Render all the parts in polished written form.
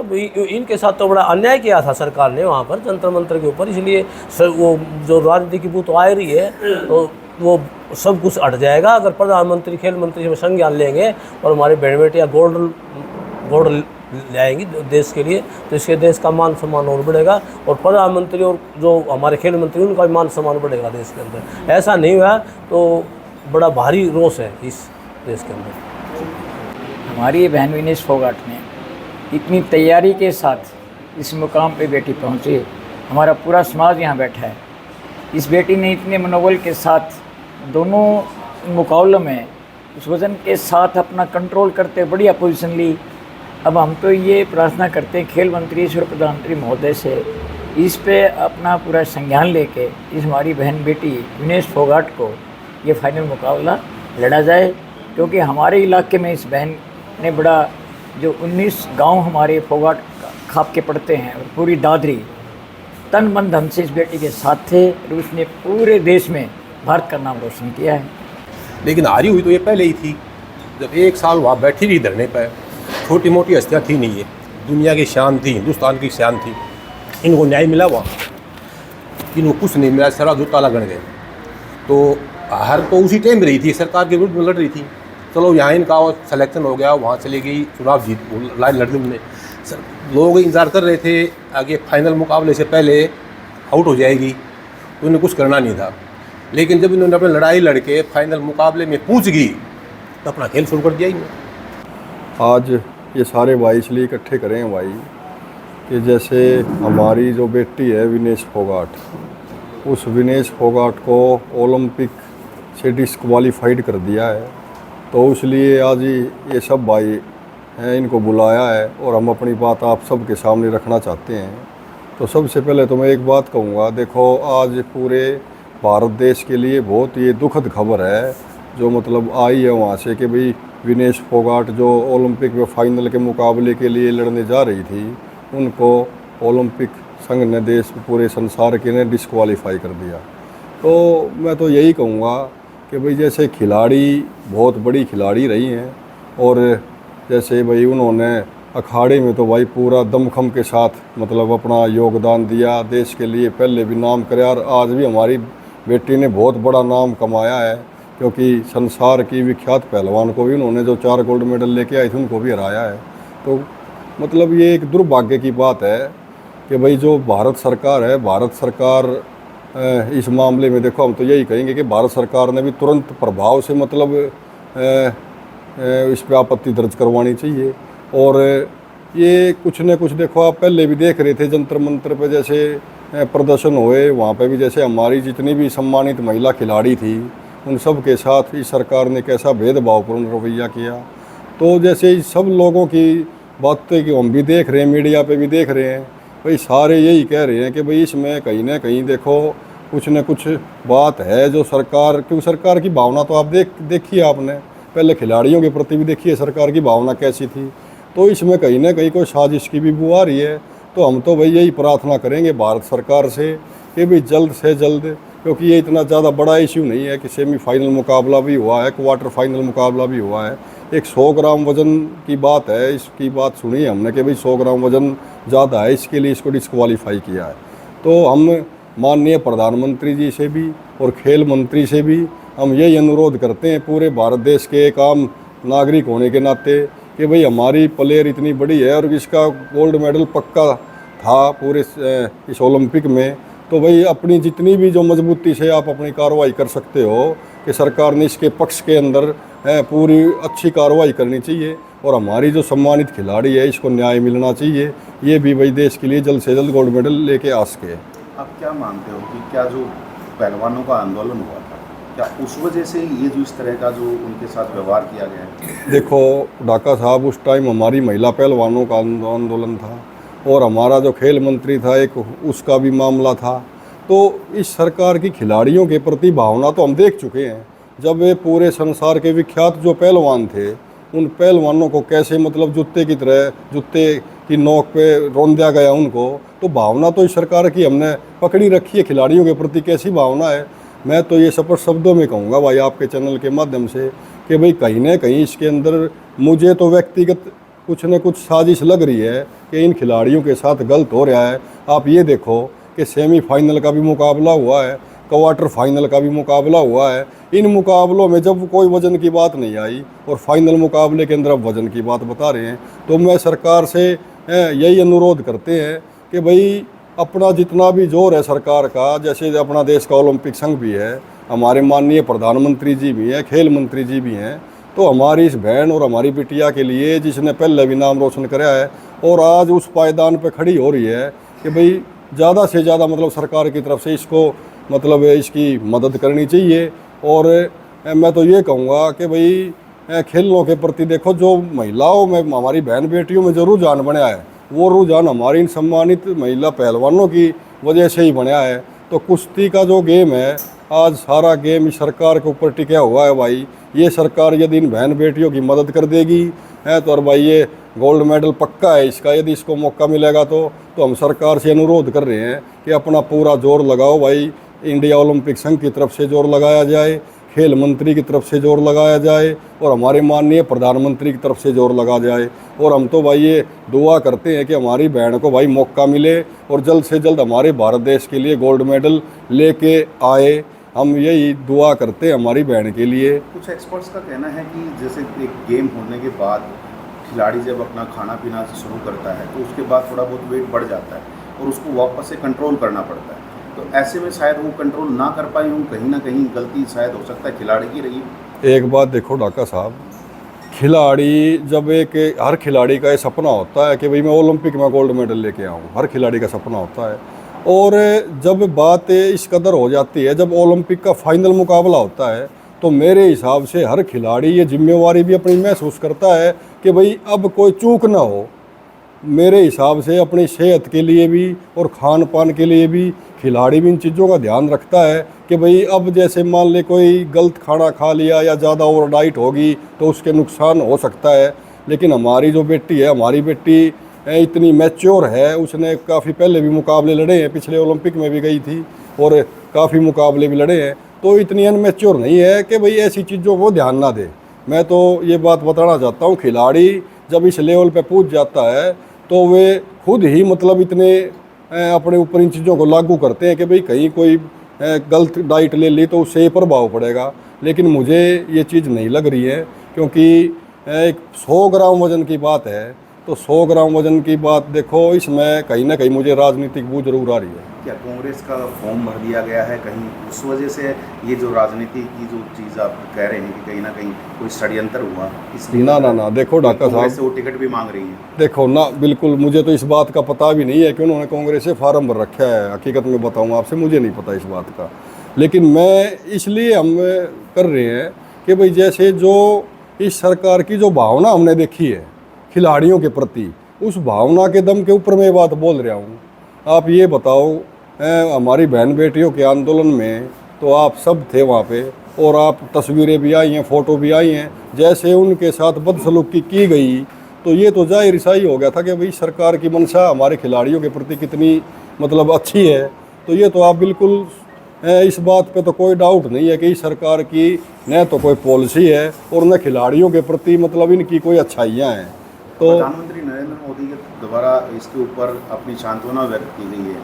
इनके साथ तो बड़ा अन्याय किया था सरकार ने वहाँ पर जंतर मंतर के ऊपर, इसलिए वो जो राजनीति की बूथ आ रही है तो वो सब कुछ हट जाएगा अगर प्रधानमंत्री खेल मंत्री में संज्ञान लेंगे और हमारे बहन बेटियाँ गोल्ड ले आएंगी देश के लिए, तो इसके देश का मान सम्मान और बढ़ेगा और प्रधानमंत्री और जो हमारे खेल मंत्री उनका भी मान सम्मान बढ़ेगा देश के अंदर। ऐसा नहीं हुआ तो बड़ा भारी रोष है इस देश के अंदर। हमारी बहन विनेश फोगाट ने इतनी तैयारी के साथ इस मुकाम पे बेटी पहुंची, हमारा पूरा समाज यहाँ बैठा है। इस बेटी ने इतने मनोबल के साथ दोनों मुकाबलों में उस वज़न के साथ अपना कंट्रोल करते बढ़िया पोजीशन ली। अब हम तो ये प्रार्थना करते हैं खेल मंत्री और प्रधानमंत्री महोदय से इस पे अपना पूरा संज्ञान लेके इस हमारी बहन बेटी विनेश फोगाट को ये फाइनल मुकाबला लड़ा जाए, क्योंकि हमारे इलाके में इस बहन ने बड़ा जो 19 गांव हमारे फोगाट खाप के पड़ते हैं और पूरी दादरी तन मन धन से इस बेटी के साथ थे और उसने पूरे देश में भारत का नाम रोशन किया है। लेकिन हारी हुई तो ये पहले ही थी, जब एक साल वहाँ बैठी रही धरने पर। छोटी मोटी हस्तियाँ थी नहीं, ये दुनिया की शान थी, हिंदुस्तान की शान थी। इनको न्याय मिला वहाँ, इनको कुछ नहीं मिला, सारा जो ताला गण गए। तो हार तो उसी टाइम रही थी, सरकार के विरुद्ध में लड़ रही थी। चलो यहाँ इनका सिलेक्शन हो गया, वहाँ चली गई, चुनाव जीत लाइन लड़ ली उन्होंने। लोग इंतज़ार कर रहे थे आगे फाइनल मुकाबले से पहले आउट हो जाएगी, तो उन्हें कुछ करना नहीं था। लेकिन जब इन्होंने अपनी लड़ाई लड़के फाइनल मुकाबले में पहुँच गई तो अपना खेल शुरू कर दिया इन्होंने। आज ये सारे भाई इसलिए इकट्ठे करें हैं भाई कि जैसे हमारी जो बेटी है विनेश फोगाट, उस विनेश फोगाट को ओलंपिक से डिस्क्वालीफाइड कर दिया है, तो इसलिए आज ये सब भाई हैं इनको बुलाया है और हम अपनी बात आप सब के सामने रखना चाहते हैं। तो सबसे पहले तो मैं एक बात कहूँगा, देखो आज पूरे भारत देश के लिए बहुत ये दुखद खबर है जो मतलब आई है वहाँ से कि भाई विनेश फोगाट जो ओलंपिक में फाइनल के मुकाबले के लिए लड़ने जा रही थी, उनको ओलंपिक संघ ने देश पूरे संसार के ने डिस्क्वालीफाई कर दिया। तो मैं तो यही कहूँगा कि भाई जैसे खिलाड़ी बहुत बड़ी खिलाड़ी रही हैं और जैसे भाई उन्होंने अखाड़े में तो भाई पूरा दमखम के साथ मतलब अपना योगदान दिया देश के लिए, पहले भी नाम करे और आज भी हमारी बेटी ने बहुत बड़ा नाम कमाया है, क्योंकि संसार की विख्यात पहलवान को भी उन्होंने जो 4 गोल्ड मेडल लेके आई थी उनको भी हराया है। तो मतलब ये एक दुर्भाग्य की बात है कि भाई जो भारत सरकार है, भारत सरकार इस मामले में देखो हम तो यही कहेंगे कि भारत सरकार ने भी तुरंत प्रभाव से मतलब इस पर आपत्ति दर्ज करवानी चाहिए। और ये कुछ न कुछ देखो आप पहले भी देख रहे थे जंतर मंतर पे जैसे प्रदर्शन हुए, वहाँ पे भी जैसे हमारी जितनी भी सम्मानित महिला खिलाड़ी थी उन सब के साथ इस सरकार ने कैसा भेदभावपूर्ण रवैया किया। तो जैसे इस सब लोगों की बातें कि हम भी देख रहे हैं, मीडिया पे भी देख रहे हैं, भाई सारे यही कह रहे हैं कि भाई इसमें कहीं ना कहीं देखो कुछ न कुछ बात है जो सरकार, क्योंकि सरकार की भावना तो आप देखिए आपने पहले खिलाड़ियों के प्रति भी देखिए सरकार की भावना कैसी थी। तो इसमें कहीं ना कहीं कोई साजिश की भी बू आ रही है। तो हम तो भाई यही प्रार्थना करेंगे भारत सरकार से कि भाई जल्द से जल्द, क्योंकि ये इतना ज़्यादा बड़ा इश्यू नहीं है कि सेमीफाइनल मुकाबला भी हुआ है, क्वार्टर फाइनल मुकाबला भी हुआ है, एक 100 ग्राम वज़न की बात है। इसकी बात सुनी है हमने कि भाई 100 ग्राम वज़न ज़्यादा है, इसके लिए इसको डिस्क्वालीफाई किया है। तो हम माननीय प्रधानमंत्री जी से भी और खेल मंत्री से भी हम यही अनुरोध करते हैं पूरे भारत देश के एक आम नागरिक होने के नाते कि भाई हमारी प्लेयर इतनी बड़ी है और इसका गोल्ड मेडल पक्का था पूरे इस ओलंपिक में, तो भाई अपनी जितनी भी जो मजबूती से आप अपनी कार्रवाई कर सकते हो कि सरकार ने इसके पक्ष के अंदर पूरी अच्छी कार्रवाई करनी चाहिए और हमारी जो सम्मानित खिलाड़ी है इसको न्याय मिलना चाहिए। ये भी भाई देश के लिए जल्द से जल्द गोल्ड मेडल लेके आ सके। आप क्या मानते हो कि क्या जो पहलवानों का आंदोलन हुआ था, क्या उस वजह से ये जो इस तरह का जो उनके साथ व्यवहार किया गया है? देखो ढाका साहब, उस टाइम हमारी महिला पहलवानों का आंदोलन था और हमारा जो खेल मंत्री था एक उसका भी मामला था। तो इस सरकार की खिलाड़ियों के प्रति भावना तो हम देख चुके हैं। जब ये पूरे संसार के विख्यात जो पहलवान थे उन पहलवानों को कैसे मतलब जूते की तरह जूते की नोक पे रौंदा गया उनको, तो भावना तो इस सरकार की हमने पकड़ी रखी है। खिलाड़ियों के प्रति कैसी भावना है, मैं तो ये स्पष्ट शब्दों में कहूँगा भाई आपके चैनल के माध्यम से कि भाई कहीं ना कहीं इसके अंदर मुझे तो व्यक्तिगत कुछ न कुछ साजिश लग रही है कि इन खिलाड़ियों के साथ गलत हो रहा है। आप ये देखो कि सेमीफाइनल का भी मुकाबला हुआ है, क्वार्टर फाइनल का भी मुकाबला हुआ है। इन मुकाबलों में जब कोई वज़न की बात नहीं आई और फाइनल मुकाबले के अंदर अब वज़न की बात बता रहे हैं, तो मैं सरकार से यही अनुरोध करते हैं कि भाई अपना जितना भी जोर है सरकार का, जैसे अपना देश का ओलंपिक संघ भी है, हमारे माननीय प्रधानमंत्री जी भी हैं, खेल मंत्री जी भी हैं, तो हमारी इस बहन और हमारी बिटिया के लिए जिसने पहले भी नाम रोशन कराया है और आज उस पायदान पे खड़ी हो रही है कि भाई ज़्यादा से ज़्यादा मतलब सरकार की तरफ से इसको मतलब इसकी मदद करनी चाहिए। और मैं तो ये कहूँगा कि भाई खेलों के प्रति देखो, जो महिलाओं में हमारी बहन बेटियों में जो रुझान बनाया है, वो रुझान हमारी इन सम्मानित महिला पहलवानों की वजह से ही बनाया है। तो कुश्ती का जो गेम है, आज सारा गेम इस सरकार के ऊपर टिका हुआ है भाई। ये सरकार यदि इन बहन बेटियों की मदद कर देगी है तो और भाई ये गोल्ड मेडल पक्का है इसका, यदि इसको मौका मिलेगा तो हम सरकार से अनुरोध कर रहे हैं कि अपना पूरा जोर लगाओ भाई। इंडिया ओलंपिक संघ की तरफ से जोर लगाया जाए, खेल मंत्री की तरफ से जोर लगाया जाए और हमारे माननीय प्रधानमंत्री की तरफ से जोर लगा जाए। और हम तो भाई ये दुआ करते हैं कि हमारी बहन को भाई मौका मिले और जल्द से जल्द हमारे भारत देश के लिए गोल्ड मेडल लेके आए। हम यही दुआ करते हैं हमारी बहन के लिए। कुछ एक्सपर्ट्स का कहना है कि जैसे एक गेम होने के बाद खिलाड़ी जब अपना खाना पीना शुरू करता है तो उसके बाद थोड़ा बहुत वेट बढ़ जाता है और उसको वापस से कंट्रोल करना पड़ता है। तो ऐसे में शायद वो कंट्रोल ना कर पाई हूँ, कहीं ना कहीं गलती शायद हो सकता है खिलाड़ी की रही। एक बात देखो ढाका साहब, खिलाड़ी जब हर खिलाड़ी का ये सपना होता है कि भाई मैं ओलंपिक में गोल्ड मेडल लेके आऊँ, हर खिलाड़ी का सपना होता है। और जब बात इस कदर हो जाती है, जब ओलंपिक का फाइनल मुकाबला होता है, तो मेरे हिसाब से हर खिलाड़ी ये जिम्मेवारी भी अपनी महसूस करता है कि भाई अब कोई चूक ना हो। मेरे हिसाब से अपनी सेहत के लिए भी और खान पान के लिए भी खिलाड़ी भी इन चीज़ों का ध्यान रखता है कि भाई अब जैसे मान ले कोई गलत खाना खा लिया या ज़्यादा ओवर डाइट होगी तो उसके नुकसान हो सकता है। लेकिन हमारी जो बेटी है, हमारी बेटी इतनी मैच्योर है, उसने काफ़ी पहले भी मुकाबले लड़े हैं, पिछले ओलंपिक में भी गई थी और काफ़ी मुकाबले भी लड़े हैं, तो इतनी अनमैच्योर नहीं है कि भाई ऐसी चीज़ों को ध्यान ना दे। मैं तो ये बात बताना चाहता हूँ, खिलाड़ी जब इस लेवल पे पहुँच जाता है तो वे खुद ही मतलब इतने अपने ऊपर इन चीज़ों को लागू करते हैं कि भाई कहीं कोई गलत डाइट ले ली तो उससे ही प्रभाव पड़ेगा। लेकिन मुझे ये चीज़ नहीं लग रही है, क्योंकि एक 100 ग्राम वज़न की बात है, तो 100 ग्राम वज़न की बात देखो, इसमें कहीं ना कहीं मुझे राजनीतिक बू जरूर आ रही है। क्या कांग्रेस का फॉर्म भर दिया गया है कहीं उस वजह से ये जो राजनीति की जो चीज़ आप कह रहे हैं कि कहीं ना कहीं कोई षड्यंत्र हुआ, इसलिए ना देखो ढाका साहब, कांग्रेस से वो टिकट भी मांग रही है? देखो ना, बिल्कुल मुझे तो इस बात का पता भी नहीं है कि उन्होंने कांग्रेस से फार्म भर रखा है। हकीकत में बताऊँ आपसे, मुझे नहीं पता इस बात का। लेकिन मैं इसलिए हम कर रहे हैं कि भाई जैसे जो इस सरकार की जो भावना हमने देखी है खिलाड़ियों के प्रति, उस भावना के दम के ऊपर मैं ये बात बोल रहा हूँ। आप ये बताओ, हमारी बहन बेटियों के आंदोलन में तो आप सब थे वहाँ पे, और आप तस्वीरें भी आई हैं, फ़ोटो भी आई हैं, जैसे उनके साथ बदसलूकी की गई, तो ये तो जाहिर सा ही हो गया था कि भाई सरकार की मंशा हमारे खिलाड़ियों के प्रति कितनी मतलब अच्छी है। तो ये तो आप बिल्कुल इस बात पे तो कोई डाउट नहीं है कि इस सरकार की न तो कोई पॉलिसी है और न खिलाड़ियों के प्रति मतलब इनकी कोई अच्छाइयाँ हैं। तो प्रधानमंत्री नरेंद्र मोदी के द्वारा इसके ऊपर अपनी सांत्वना व्यक्त की गई है,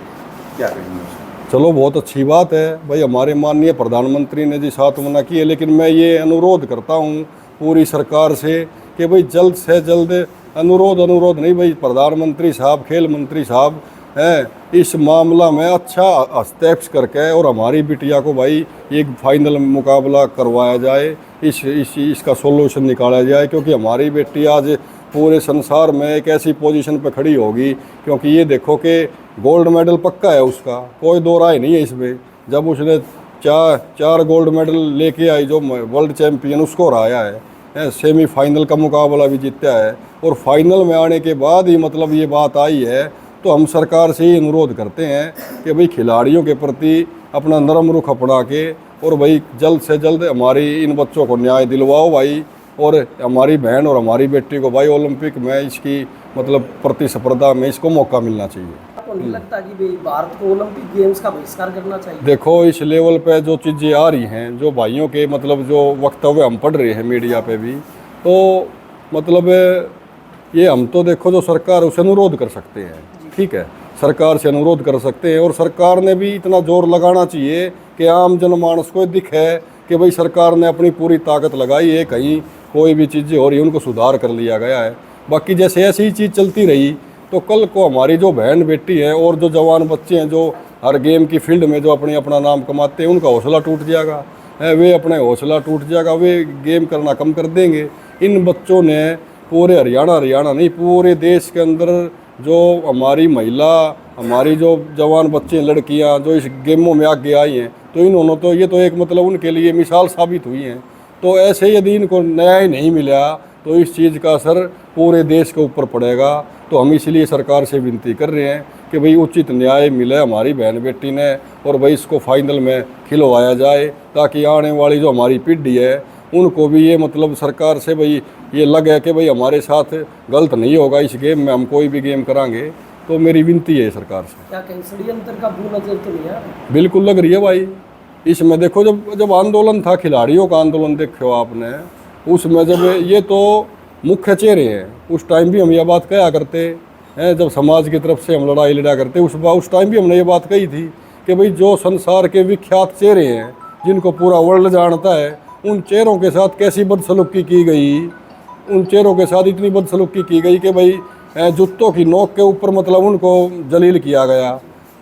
क्या कहेंगे उसमें? चलो, बहुत अच्छी बात है भाई, हमारे माननीय प्रधानमंत्री ने जी सांत्वना की है। लेकिन मैं ये अनुरोध करता हूँ पूरी सरकार से कि भाई जल्द से जल्द, अनुरोध नहीं भाई, प्रधानमंत्री साहब, खेल मंत्री साहब हैं, इस मामला में अच्छा हस्तक्षेप करके और हमारी बिटिया को भाई एक फाइनल मुकाबला करवाया जाए, इसका सोल्यूशन निकाला जाए। क्योंकि हमारी बेटी आज पूरे संसार में एक ऐसी पोजीशन पे खड़ी होगी, क्योंकि ये देखो कि गोल्ड मेडल पक्का है उसका, कोई दो राय नहीं है इसमें। जब उसने चार गोल्ड मेडल लेके आई, जो वर्ल्ड चैम्पियन उसको हराया है, सेमीफाइनल का मुकाबला भी जीता है, और फाइनल में आने के बाद ही मतलब ये बात आई है। तो हम सरकार से ही अनुरोध करते हैं कि भाई खिलाड़ियों के प्रति अपना नरम रुख अपना के और भाई जल्द से जल्द हमारी इन बच्चों को न्याय दिलवाओ भाई, और हमारी बहन और हमारी बेटी को भाई ओलंपिक में इसकी मतलब प्रतिस्पर्धा में इसको मौका मिलना चाहिए। आपको नहीं लगता कि भाई भारत को ओलंपिक गेम्स का बहिष्कार करना चाहिए? देखो, इस लेवल पे जो चीज़ें आ रही हैं, जो भाइयों के मतलब जो वक्तव्य हम पढ़ रहे हैं मीडिया पे भी, तो मतलब ये हम तो देखो जो सरकार उसे अनुरोध कर सकते हैं, ठीक है, सरकार से अनुरोध कर सकते हैं। और सरकार ने भी इतना जोर लगाना चाहिए कि आम जनमानस को दिखे कि भाई सरकार ने अपनी पूरी ताकत लगाई है, कहीं कोई भी चीज़ें हो रही है उनको सुधार कर लिया गया है। बाकी जैसे ऐसी ही चीज़ चलती रही तो कल को हमारी जो बहन बेटी है और जो जवान बच्चे हैं जो हर गेम की फील्ड में जो अपना नाम कमाते हैं, उनका हौसला टूट जाएगा, वे अपने हौसला टूट जाएगा, वे गेम करना कम कर देंगे। इन बच्चों ने पूरे हरियाणा नहीं पूरे देश के अंदर जो हमारी महिला, हमारी जो जवान बच्चे लड़कियां जो इस गेमों में आगे आई हैं, तो इन्होंने तो ये तो एक मतलब उनके लिए मिसाल साबित हुई हैं। तो ऐसे यदि इनको न्याय नहीं मिला तो इस चीज़ का असर पूरे देश के ऊपर पड़ेगा। तो हम इसलिए सरकार से विनती कर रहे हैं कि भाई उचित न्याय मिले हमारी बहन बेटी ने, और भाई इसको फाइनल में खिलवाया जाए, ताकि आने वाली जो हमारी पीढ़ी है उनको भी ये मतलब सरकार से भाई ये लगे कि भाई हमारे साथ गलत नहीं होगा इस गेम में, हम कोई भी गेम करांगे। तो मेरी विनती है सरकार से। क्या कहीं षड्यंत्र का भू नजर तो नहीं आ रहा? बिल्कुल लग रही है भाई। इसमें देखो जब आंदोलन था, खिलाड़ियों का आंदोलन देखो आपने, उसमें जब ये तो मुख्य चेहरे हैं, उस टाइम भी हम ये बात कहा करते हैं, जब समाज की तरफ से हम लड़ाई लड़ा करते उस टाइम भी हमने ये बात कही थी कि भाई जो संसार के विख्यात चेहरे हैं जिनको पूरा वर्ल्ड जानता है, उन चेहरों के साथ कैसी बदसलूकी की गई, उन चेहरों के साथ इतनी बदसलूकी की गई कि भाई जूतों की नोक के ऊपर मतलब उनको जलील किया गया।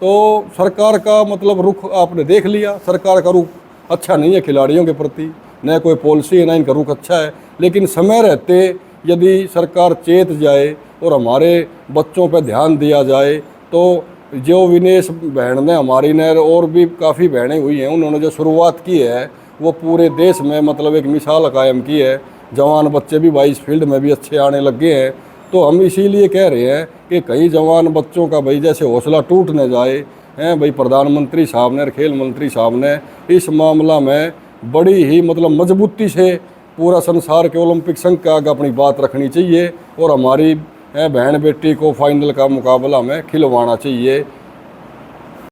तो सरकार का मतलब रुख आपने देख लिया, सरकार का रुख अच्छा नहीं है खिलाड़ियों के प्रति, न कोई पॉलिसी है न इनका रुख अच्छा है। लेकिन समय रहते यदि सरकार चेत जाए और हमारे बच्चों पर ध्यान दिया जाए, तो जो विनेश बहन ने हमारी ने और भी काफ़ी बहनें हुई हैं, उन्होंने जो शुरुआत की है वो पूरे देश में मतलब एक मिसाल कायम की है। जवान बच्चे भी भाई इस फील्ड में भी अच्छे आने लग गए हैं। तो हम इसीलिए कह रहे हैं कि कई जवान बच्चों का भाई जैसे हौसला टूट न जाए हैं, भाई प्रधानमंत्री साहब ने और खेल मंत्री साहब ने इस मामला में बड़ी ही मतलब मजबूती से पूरा संसार के ओलंपिक संघ के आगे अपनी बात रखनी चाहिए और हमारी बहन बेटी को फाइनल का मुकाबला में खिलवाना चाहिए।